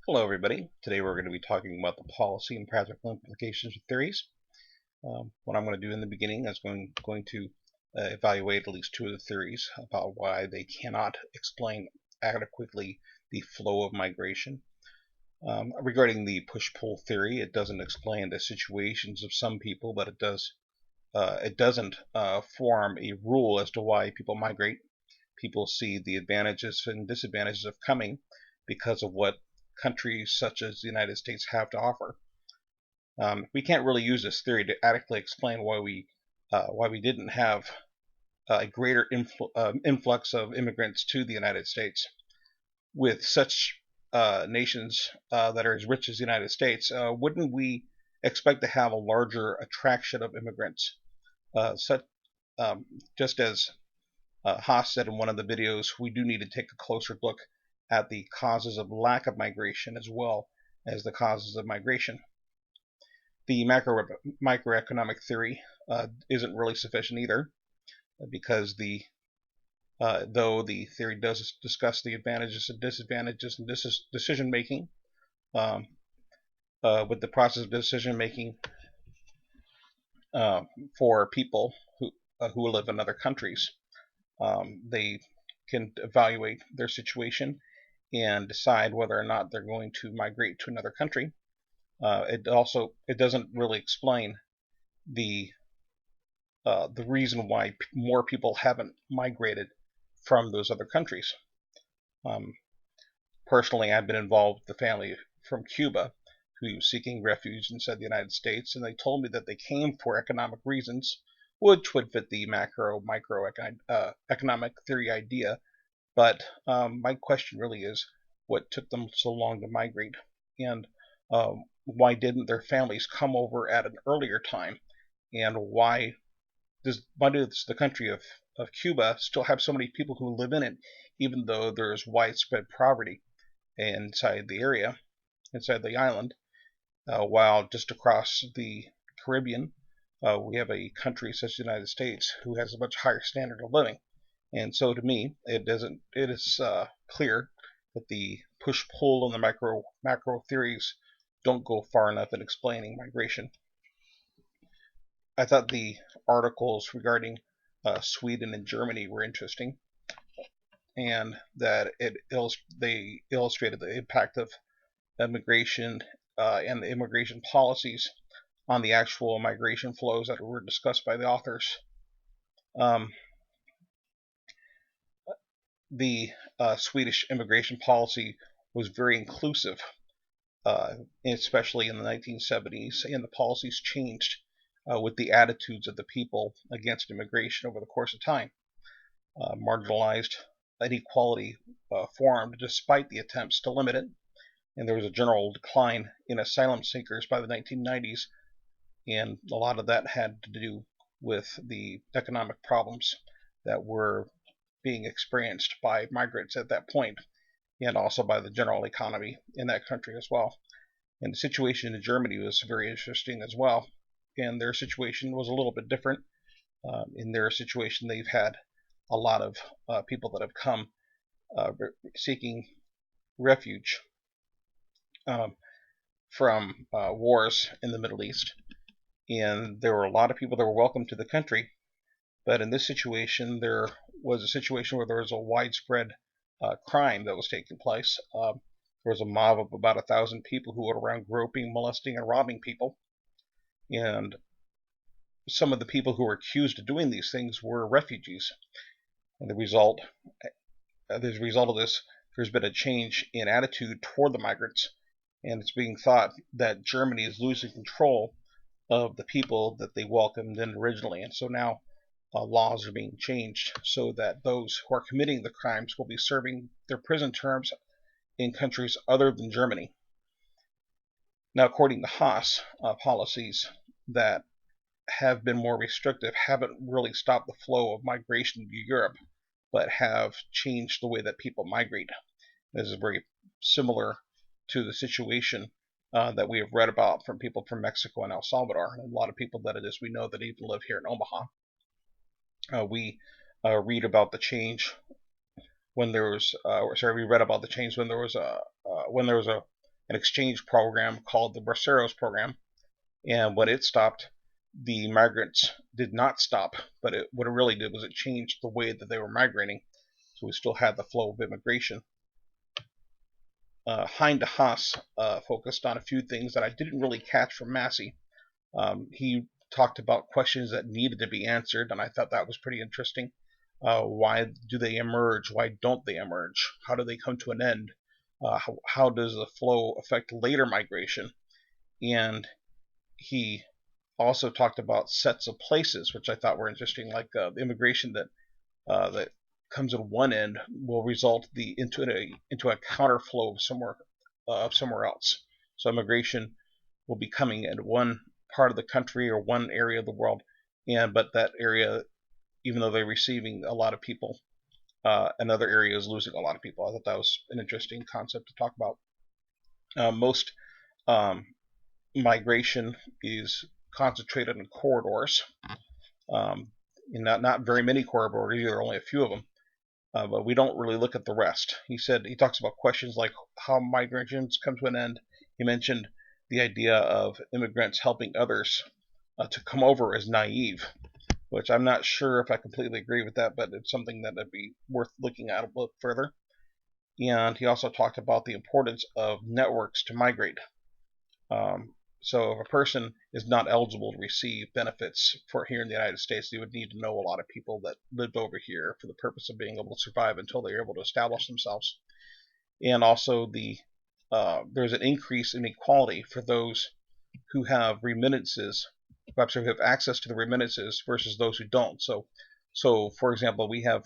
Hello, everybody. Today we're going to be talking about the policy and practical implications of theories. What I'm going to do in the beginning is going to evaluate at least two of the theories about why they cannot explain adequately the flow of migration. Regarding the push-pull theory, it doesn't explain the situations of some people, but it doesn't form a rule as to why people migrate. People see the advantages and disadvantages of coming because of what countries such as the United States have to offer. We can't really use this theory to adequately explain why we didn't have a greater influx of immigrants to the United States with such nations that are as rich as the United States. Wouldn't we expect to have a larger attraction of immigrants? Such just as Haas said in one of the videos, we do need to take a closer look at the causes of lack of migration as well as the causes of migration. The macroeconomic theory isn't really sufficient either, because though the theory does discuss the advantages and disadvantages and decision making, um, with the process of decision making for people who live in other countries, they can evaluate their situation and decide whether or not they're going to migrate to another country. It doesn't really explain the the reason why more people haven't migrated from those other countries. Um, Personally, I've been involved with the family from Cuba who was seeking refuge inside the United States, and they told me that they came for economic reasons, which would fit the micro economic theory idea. But my question really is, what took them so long to migrate, and why didn't their families come over at an earlier time, and why does the country of Cuba still have so many people who live in it, even though there's widespread poverty inside the area, inside the island, while just across the Caribbean, we have a country such as the United States who has a much higher standard of living. And so, to me, it is clear that the push pull and the macro theories don't go far enough in explaining migration. I thought the articles regarding Sweden and Germany were interesting, and that they illustrated the impact of immigration and the immigration policies on the actual migration flows that were discussed by the authors. Um, the Swedish immigration policy was very inclusive, especially in the 1970s, and the policies changed with the attitudes of the people against immigration over the course of time. Marginalized inequality formed despite the attempts to limit it, and there was a general decline in asylum seekers by the 1990s, and a lot of that had to do with the economic problems that were being experienced by migrants at that point, and also by the general economy in that country as well. And the situation in Germany was very interesting as well, and their situation was a little bit different. In their situation, they've had a lot of people that have come seeking refuge um, from wars in the Middle East, and there were a lot of people that were welcome to the country. But in this situation, there was a situation where there was a widespread crime that was taking place. There was a mob of about 1,000 people who went around groping, molesting, and robbing people. And some of the people who were accused of doing these things were refugees. And as a result of this, there's been a change in attitude toward the migrants, and it's being thought that Germany is losing control of the people that they welcomed in originally. And so now laws are being changed so that those who are committing the crimes will be serving their prison terms in countries other than Germany. Now, according to Haas, policies that have been more restrictive haven't really stopped the flow of migration to Europe, but have changed the way that people migrate. This is very similar to the situation that we have read about from people from Mexico and El Salvador, and a lot of people that it is we know that even live here in Omaha. We read about the change when there was, we read about the change when there was a an exchange program called the Braceros program. And when it stopped, the migrants did not stop, but what it really did was it changed the way that they were migrating. So we still had the flow of immigration. Hein de Haas focused on a few things that I didn't really catch from Massey. He talked about questions that needed to be answered, and I thought that was pretty interesting. Why do they emerge? Why don't they emerge? How do they come to an end? How does the flow affect later migration? And he also talked about sets of places, which I thought were interesting, like the immigration that comes at one end will result into a counterflow of somewhere else. So immigration will be coming at one part of the country or one area of the world, but that area, even though they're receiving a lot of people, another area is losing a lot of people. I thought that was an interesting concept to talk about. Most migration is concentrated in corridors, and not very many corridors either, only a few of them. But we don't really look at the rest. He talks about questions like how migrations come to an end. He mentioned the idea of immigrants helping others to come over as naive, which I'm not sure if I completely agree with that, but it's something that would be worth looking at a little further. And he also talked about the importance of networks to migrate. So if a person is not eligible to receive benefits for here in the United States, they would need to know a lot of people that lived over here for the purpose of being able to survive until they're able to establish themselves. And also there's an increase in equality for those who have remittances, perhaps who have access to the remittances versus those who don't. So for example, we have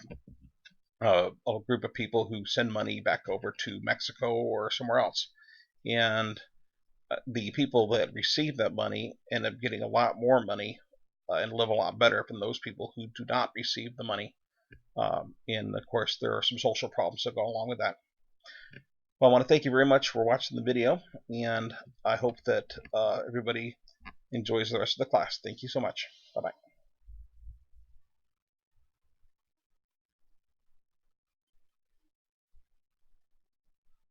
a group of people who send money back over to Mexico or somewhere else, and the people that receive that money end up getting a lot more money and live a lot better than those people who do not receive the money. And of course, there are some social problems that go along with that. Well, I want to thank you very much for watching the video, and I hope that everybody enjoys the rest of the class. Thank you so much. Bye-bye.